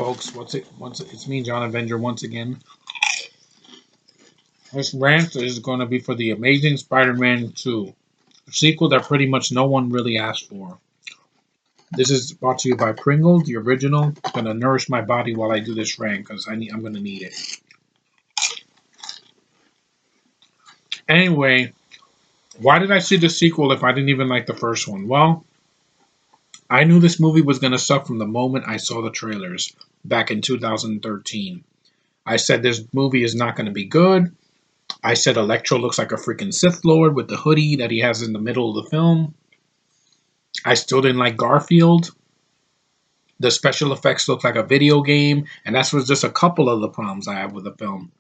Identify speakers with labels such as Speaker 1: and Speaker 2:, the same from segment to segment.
Speaker 1: folks. It's me, John Avenger, once again. This rant is going to be for the Amazing Spider-Man 2, a sequel that pretty much no one really asked for. This is brought to you by Pringles, the original. It's going to nourish my body while I do this rant because I'm going to need it. Anyway, why did I see the sequel if I didn't even like the first one? Well, I knew this movie was going to suck from the moment I saw the trailers back in 2013. I said this movie is not going to be good. I said Electro looks like a freaking Sith Lord with the hoodie that he has in the middle of the film. I still didn't like Garfield. The special effects look like a video game, and that was just a couple of the problems I have with the film.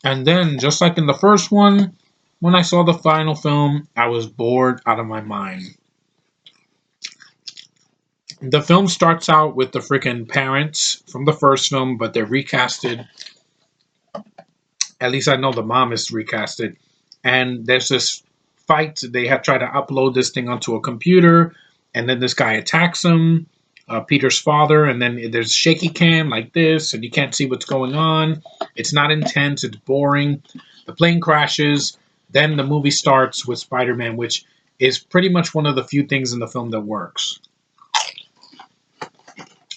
Speaker 1: And then, just like in the first one, when I saw the final film, I was bored out of my mind. The film starts out with the freaking parents from the first film, but they're recasted. At least I know the mom is recasted. And there's this fight. They have tried to upload this thing onto a computer, and then this guy attacks him, Peter's father, and then there's shaky cam like this, and you can't see what's going on. It's not intense. It's boring. The plane crashes. Then the movie starts with Spider-Man, which is pretty much one of the few things in the film that works.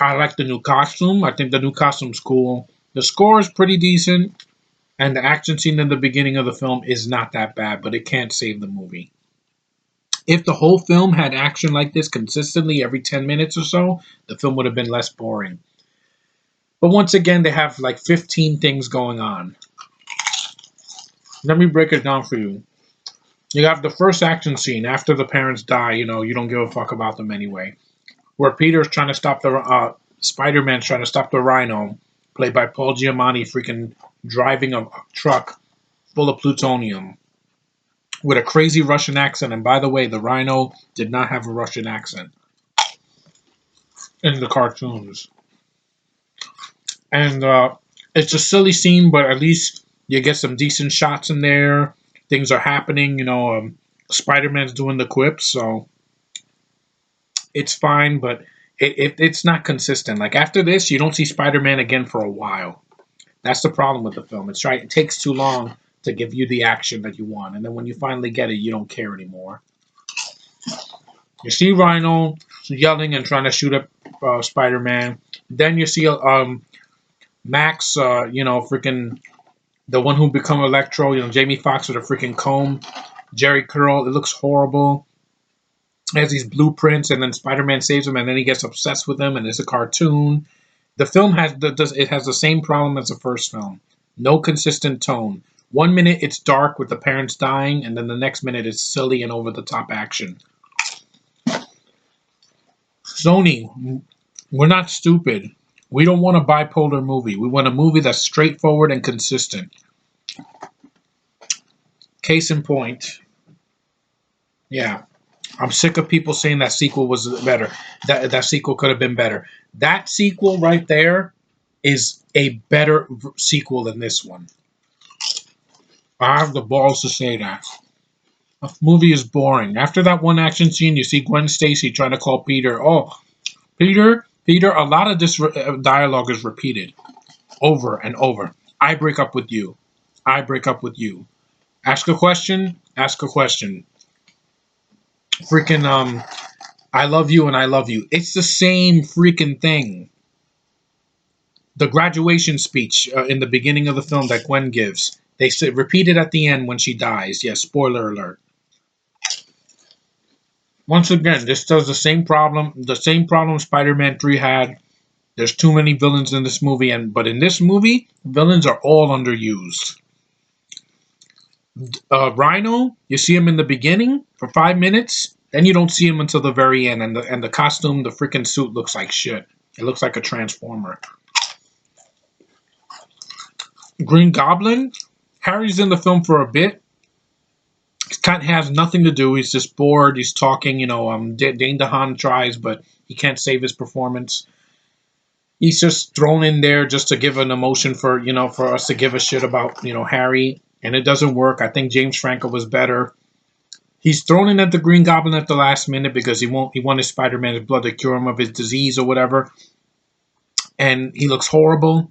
Speaker 1: I like the new costume. I think the new costume's cool. The score is pretty decent. And the action scene in the beginning of the film is not that bad, but it can't save the movie. If the whole film had action like this consistently every 10 minutes or so, the film would have been less boring. But once again, they have like 15 things going on. Let me break it down for you. You have the first action scene after the parents die. You don't give a fuck about them anyway. Where Peter's trying to stop the Spider-Man's trying to stop the Rhino, played by Paul Giamatti, freaking driving a truck full of plutonium with a crazy Russian accent. And by the way, the Rhino did not have a Russian accent in the cartoons. And it's a silly scene, but at least you get some decent shots in there. Things are happening. Spider-Man's doing the quips, so it's fine, but it's not consistent. Like, after this, you don't see Spider-Man again for a while. That's the problem with the film. It takes too long to give you the action that you want, and then when you finally get it, you don't care anymore. You see Rhino yelling and trying to shoot at Spider-Man. Then you see Max, freaking the one who become Electro. Jamie Foxx with a freaking comb, Jerry Curl. It looks horrible. Has these blueprints, and then Spider-Man saves him, and then he gets obsessed with him, and it's a cartoon. The film has the same problem as the first film. No consistent tone. 1 minute it's dark with the parents dying, and then the next minute it's silly and over-the-top action. Sony, we're not stupid. We don't want a bipolar movie. We want a movie that's straightforward and consistent. Case in point. Yeah. I'm sick of people saying that sequel was better. That sequel could have been better. That sequel right there is a better sequel than this one. I have the balls to say that. The movie is boring. After that one action scene, you see Gwen Stacy trying to call Peter. Oh, Peter. A lot of this dialogue is repeated over and over. I break up with you. I break up with you. Ask a question. Ask a question. Freaking, I love you and I love you. It's the same freaking thing. The graduation speech in the beginning of the film that Gwen gives, they repeat it at the end when she dies. Yes, spoiler alert. Once again, this does the same problem Spider-Man 3 had. There's too many villains in this movie, but in this movie, villains are all underused. Rhino, you see him in the beginning for 5 minutes, then you don't see him until the very end, and the costume, the freaking suit looks like shit. It looks like a transformer. Green Goblin, Harry's in the film for a bit. He kind of has nothing to do. He's just bored. He's talking. Dane DeHaan tries, but he can't save his performance. He's just thrown in there just to give an emotion for us to give a shit about Harry. And it doesn't work. I think James Franco was better. He's thrown in at the Green Goblin at the last minute because he wanted Spider-Man's blood to cure him of his disease or whatever. And he looks horrible.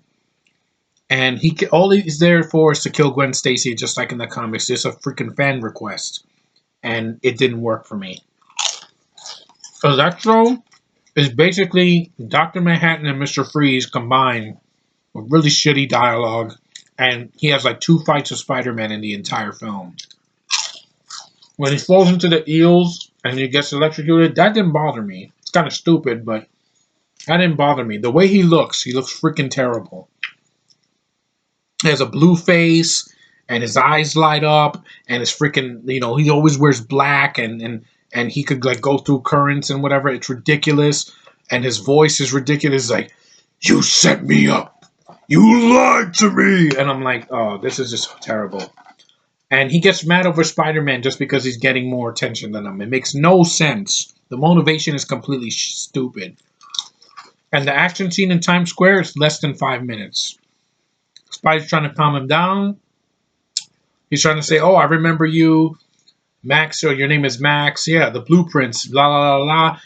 Speaker 1: And all he's there for is to kill Gwen Stacy, just like in the comics. It's a freaking fan request. And it didn't work for me. Electro is basically Dr. Manhattan and Mr. Freeze combined with really shitty dialogue. And he has like 2 fights with Spider-Man in the entire film. When he falls into the eels and he gets electrocuted, that didn't bother me. It's kind of stupid, but that didn't bother me. The way he looks freaking terrible. He has a blue face, and his eyes light up, and his freaking, he always wears black, and he could like go through currents and whatever. It's ridiculous, and his voice is ridiculous. It's like, you set me up, you lied to me, and I'm like, oh, this is just terrible. And he gets mad over Spider-Man just because he's getting more attention than him. It makes no sense. The motivation is completely stupid. And the action scene in Times Square is less than 5 minutes. Spider's trying to calm him down. He's trying to say, oh, I remember you, Max, or your name is Max. Yeah, the blueprints, blah, blah, blah, blah.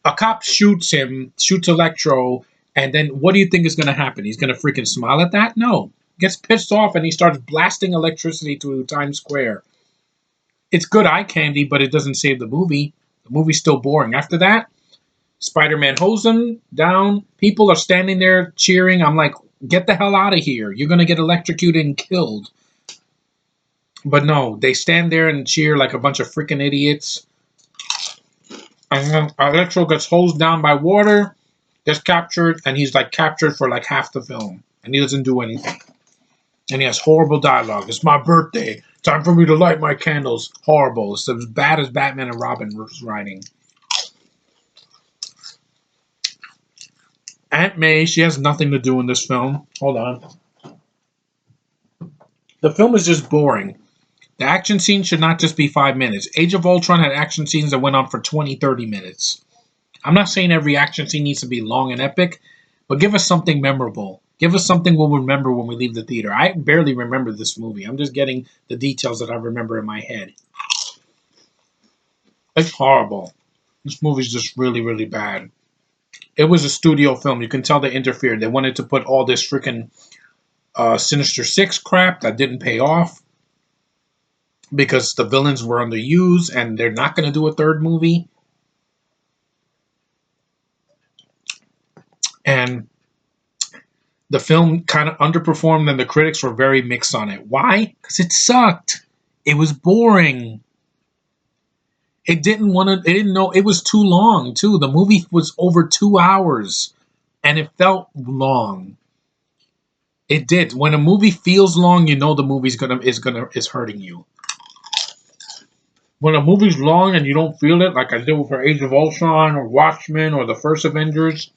Speaker 1: A cop shoots Electro, and then what do you think is going to happen? He's going to freaking smile at that? No. Gets pissed off, and he starts blasting electricity through Times Square. It's good eye candy, but it doesn't save the movie. The movie's still boring. After that, Spider-Man hoses him down. People are standing there cheering. I'm like, get the hell out of here. You're going to get electrocuted and killed. But no, they stand there and cheer like a bunch of freaking idiots. And then Electro gets hosed down by water, gets captured, and he's like captured for like half the film. And he doesn't do anything. And he has horrible dialogue. It's my birthday. Time for me to light my candles. Horrible. It's as bad as Batman and Robin was writing. Aunt May, she has nothing to do in this film. Hold on. The film is just boring. The action scenes should not just be 5 minutes. Age of Ultron had action scenes that went on for 20, 30 minutes. I'm not saying every action scene needs to be long and epic, but give us something memorable. Give us something we'll remember when we leave the theater. I barely remember this movie. I'm just getting the details that I remember in my head. It's horrible. This movie's just really, really bad. It was a studio film. You can tell they interfered. They wanted to put all this freaking Sinister Six crap that didn't pay off because the villains were underused and they're not going to do a third movie. And the film kind of underperformed and the critics were very mixed on it. Why? Because it sucked. It was boring. It didn't know it was too long too. The movie was over 2 hours and it felt long. It did. When a movie feels long, you know the movie's is hurting you. When a movie's long and you don't feel it, like I did with Age of Ultron or Watchmen or the first Avengers,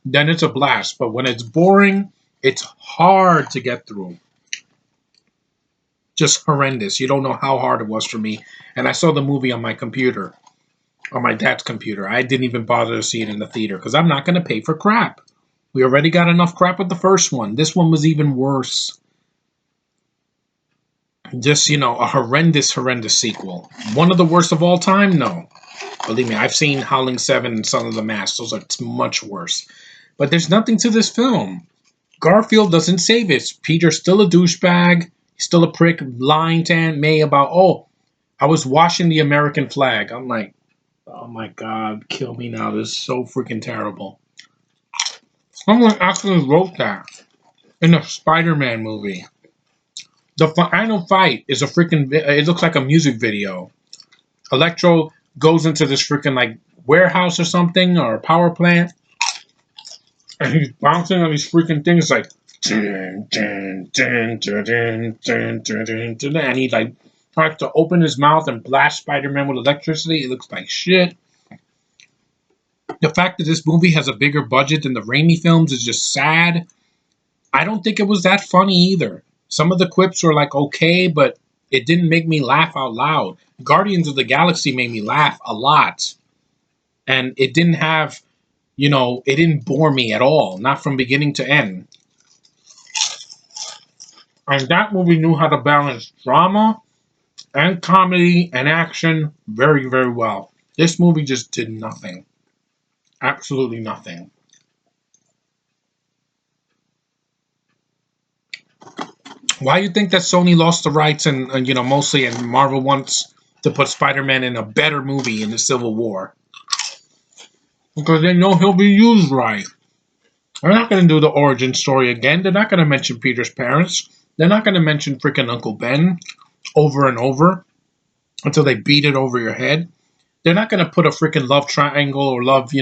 Speaker 1: then it's a blast. But when it's boring, it's hard to get through. Just horrendous. You don't know how hard it was for me. And I saw the movie on my computer, on my dad's computer. I didn't even bother to see it in the theater because I'm not going to pay for crap. We already got enough crap with the first one. This one was even worse. Just, a horrendous, horrendous sequel. One of the worst of all time? No. Believe me, I've seen Howling 7 and Son of the Mask. Those are much worse. But there's nothing to this film. Garfield doesn't save it. Peter's still a douchebag. He's still a prick lying to Aunt May about, oh, I was washing the American flag. I'm like, oh my God, kill me now. This is so freaking terrible. Someone actually wrote that in a Spider-Man movie. The final fight is a freaking, it looks like a music video. Electro goes into this freaking like warehouse or something or a power plant. And he's bouncing on these freaking things like, and he like tries to open his mouth and blast Spider-Man with electricity. It looks like shit. The fact that this movie has a bigger budget than the Raimi films is just sad. I don't think it was that funny either. Some of the quips were like okay, but it didn't make me laugh out loud. Guardians of the Galaxy made me laugh a lot. And it didn't have, it didn't bore me at all. Not from beginning to end. And that movie knew how to balance drama and comedy and action very, very well. This movie just did nothing. Absolutely nothing. Why do you think that Sony lost the rights and mostly and Marvel wants to put Spider-Man in a better movie in the Civil War? Because they know he'll be used right. They're not going to do the origin story again. They're not going to mention Peter's parents. They're not going to mention freaking Uncle Ben over and over until they beat it over your head. They're not going to put a freaking love triangle or love,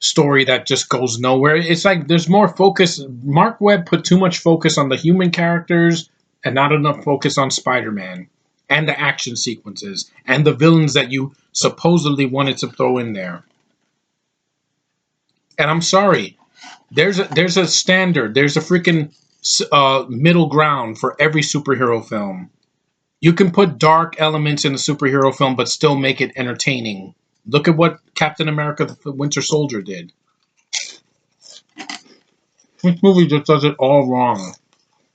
Speaker 1: story that just goes nowhere. It's like there's more focus. Mark Webb put too much focus on the human characters and not enough focus on Spider-Man and the action sequences and the villains that you supposedly wanted to throw in there. And I'm sorry, there's a standard. There's a freaking middle ground for every superhero film. You can put dark elements in a superhero film, but still make it entertaining. Look at what Captain America: The Winter Soldier did. This movie just does it all wrong.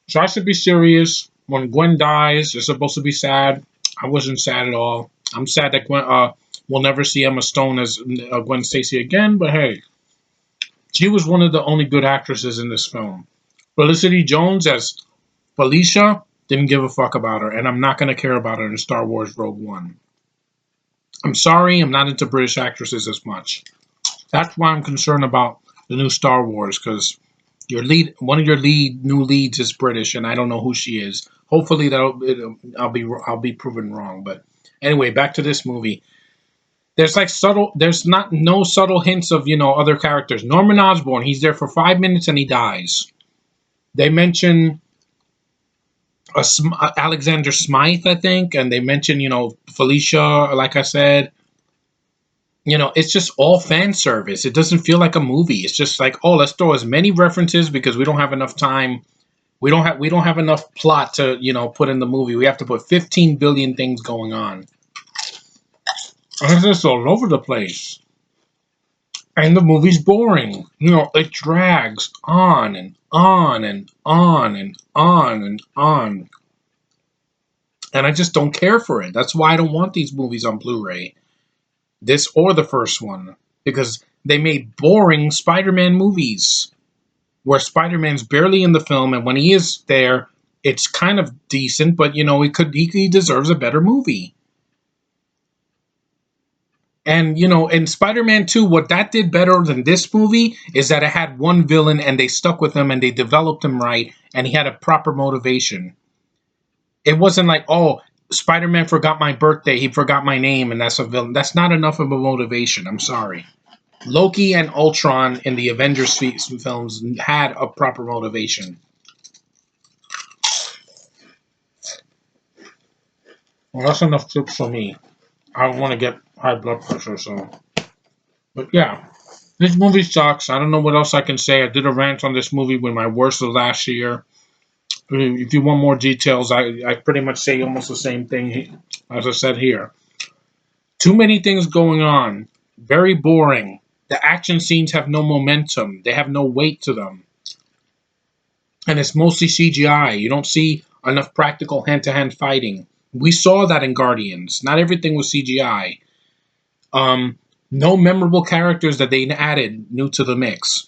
Speaker 1: So I should be serious. When Gwen dies, it's supposed to be sad. I wasn't sad at all. I'm sad that Gwen will never see Emma Stone as Gwen Stacy again. But hey, she was one of the only good actresses in this film. Felicity Jones as Felicia, didn't give a fuck about her, and I'm not gonna care about her in Star Wars Rogue One. I'm sorry, I'm not into British actresses as much. That's why I'm concerned about the new Star Wars, because one of your new leads is British, and I don't know who she is. Hopefully, I'll be proven wrong. But anyway, back to this movie. There's like subtle. There's not no subtle hints of other characters. Norman Osborn. He's there for 5 minutes and he dies. They mention Alexander Smythe, I think, and they mention Felicia. Like I said, it's just all fan service. It doesn't feel like a movie. It's just like, oh, let's throw as many references because we don't have enough time. We don't have enough plot to put in the movie. We have to put 15 billion things going on. And it's just all over the place. And the movie's boring. It drags on and on and on and on and on. And I just don't care for it. That's why I don't want these movies on Blu-ray. This or the first one. Because they made boring Spider-Man movies. Where Spider-Man's barely in the film, and when he is there, it's kind of decent, but he deserves a better movie. And in Spider-Man 2, what that did better than this movie is that it had one villain and they stuck with him and they developed him right and he had a proper motivation. It wasn't like, oh, Spider-Man forgot my birthday, he forgot my name, and that's a villain. That's not enough of a motivation. I'm sorry. Loki and Ultron in the Avengers films had a proper motivation. Well, that's enough tips for me. I don't want to get high blood pressure, so. But yeah, this movie sucks. I don't know what else I can say. I did a rant on this movie with my worst of last year. If you want more details, I pretty much say almost the same thing as I said here. Too many things going on. Very boring. The action scenes have no momentum. They have no weight to them. And it's mostly CGI. You don't see enough practical hand-to-hand fighting. We saw that in Guardians. Not everything was CGI. No memorable characters that they added new to the mix.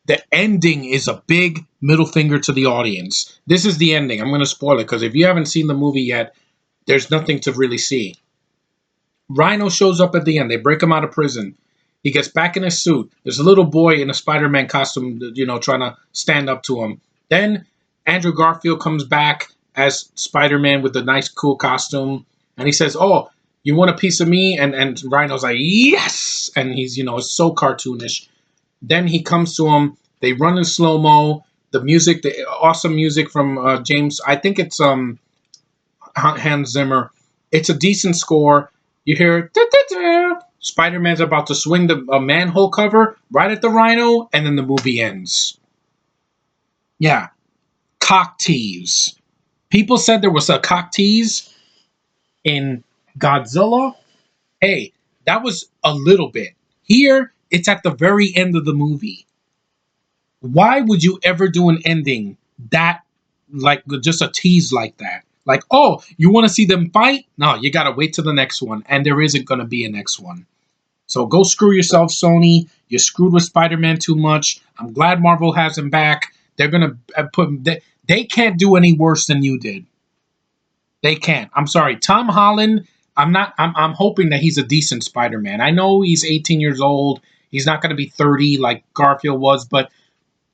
Speaker 1: The ending is a big middle finger to the audience. This is the ending. I'm going to spoil it because if you haven't seen the movie yet, there's nothing to really see. Rhino shows up at the end. They break him out of prison. He gets back in his suit. There's a little boy in a Spider-Man costume, trying to stand up to him. Then Andrew Garfield comes back as Spider-Man with the nice, cool costume. And he says, oh, you want a piece of me? And Rhino's like, yes! And he's, it's so cartoonish. Then he comes to him. They run in slow-mo. The music, the awesome music from James, I think it's Hans Zimmer. It's a decent score. You hear, Spider-Man's about to swing the manhole cover right at the Rhino, and then the movie ends. Yeah. Cock tease. People said there was a cock tease in Godzilla. Hey, that was a little bit. Here, it's at the very end of the movie. Why would you ever do an ending that, like, just a tease like that? Like, oh, you want to see them fight? No, you gotta wait till the next one, and there isn't gonna be a next one. So go screw yourself, Sony. You screwed with Spider-Man too much. I'm glad Marvel has him back. They're gonna put. They can't do any worse than you did. They can't. I'm sorry, Tom Holland. I'm not. I'm hoping that he's a decent Spider-Man. I know he's 18 years old. He's not going to be 30 like Garfield was, but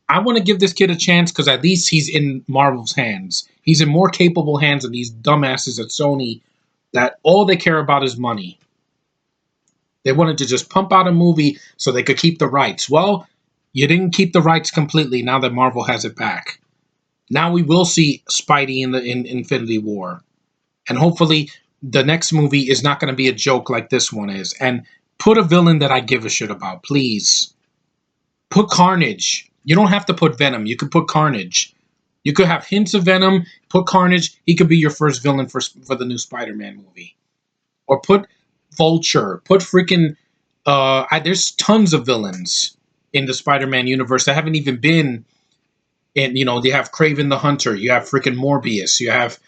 Speaker 1: I want to give this kid a chance because at least he's in Marvel's hands. He's in more capable hands than these dumbasses at Sony that all they care about is money. They wanted to just pump out a movie so they could keep the rights. Well, you didn't keep the rights completely now that Marvel has it back. Now we will see Spidey in Infinity War. And hopefully the next movie is not going to be a joke like this one is. And put a villain that I give a shit about, please. Put Carnage. You don't have to put Venom. You could put Carnage. You could have hints of Venom. Put Carnage. He could be your first villain for the new Spider-Man movie. Or put Vulture. Put freaking... there's tons of villains in the Spider-Man universe that haven't even been in... You know, you have Kraven the Hunter. You have freaking Morbius. You have...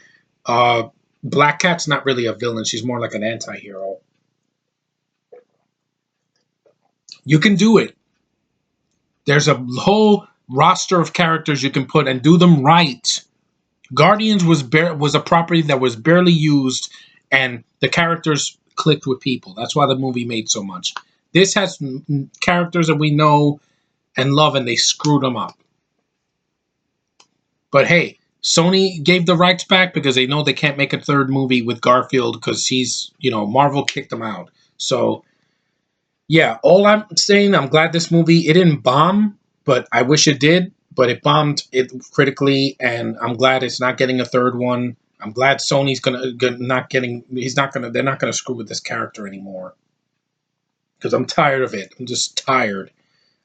Speaker 1: Black Cat's not really a villain. She's more like an anti-hero. You can do it. There's a whole roster of characters you can put and do them right. Guardians was a property that was barely used, and the characters clicked with people. That's why the movie made so much. This has characters that we know and love, and they screwed them up. But hey, Sony gave the rights back because they know they can't make a third movie with Garfield because he's, Marvel kicked him out. So, yeah, all I'm saying, I'm glad this movie, it didn't bomb, but I wish it did. But it bombed it critically, and I'm glad it's not getting a third one. I'm glad Sony's they're not gonna screw with this character anymore. Because I'm tired of it. I'm just tired.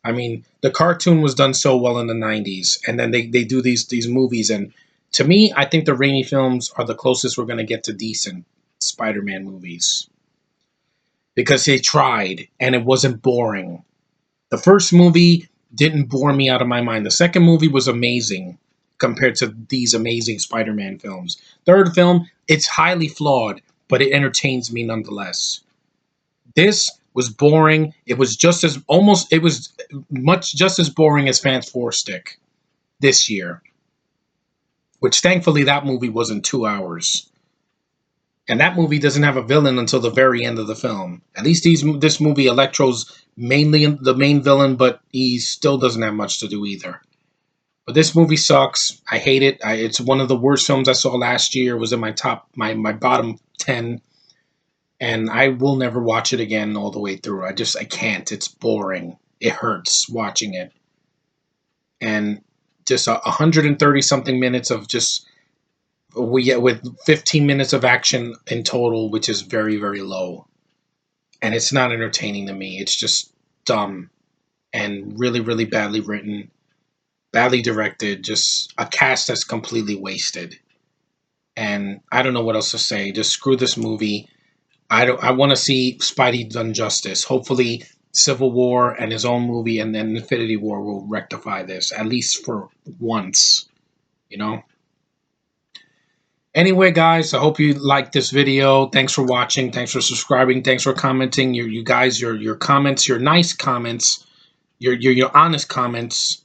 Speaker 1: I mean, the cartoon was done so well in the 90s, and then they do these movies, and to me, I think the Raimi films are the closest we're going to get to decent Spider-Man movies. Because they tried, and it wasn't boring. The first movie didn't bore me out of my mind. The second movie was amazing compared to these amazing Spider-Man films. Third film, it's highly flawed, but it entertains me nonetheless. This was boring. It was just as boring as Fantastic this year, which thankfully that movie was in 2 hours. And that movie doesn't have a villain until the very end of the film. At least this movie, Electro's mainly the main villain, but he still doesn't have much to do either. But this movie sucks. I hate it. It's one of the worst films I saw last year. It was in my bottom 10. And I will never watch it again all the way through. I can't. It's boring. It hurts watching it. And just 130 something minutes of just with 15 minutes of action in total, which is very, very low. And it's not entertaining to me. It's just dumb and really, really badly written, badly directed, just a cast that's completely wasted. And I don't know what else to say. Just screw this movie. I want to see Spidey done justice. Hopefully, Civil War and his own movie and then Infinity War will rectify this, at least for once, Anyway, guys, I hope you liked this video. Thanks for watching. Thanks for subscribing. Thanks for commenting. You guys, your comments, your nice comments, your honest comments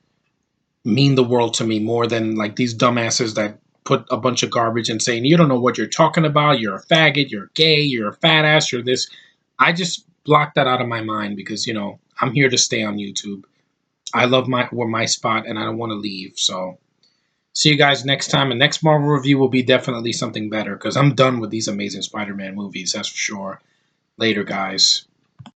Speaker 1: mean the world to me more than like these dumbasses that put a bunch of garbage and saying, you don't know what you're talking about, you're a faggot, you're gay, you're a fat ass, you're this. I just block that out of my mind because, I'm here to stay on YouTube. I love my spot and I don't want to leave. So see you guys next time. And next Marvel review will be definitely something better because I'm done with these amazing Spider-Man movies. That's for sure. Later, guys.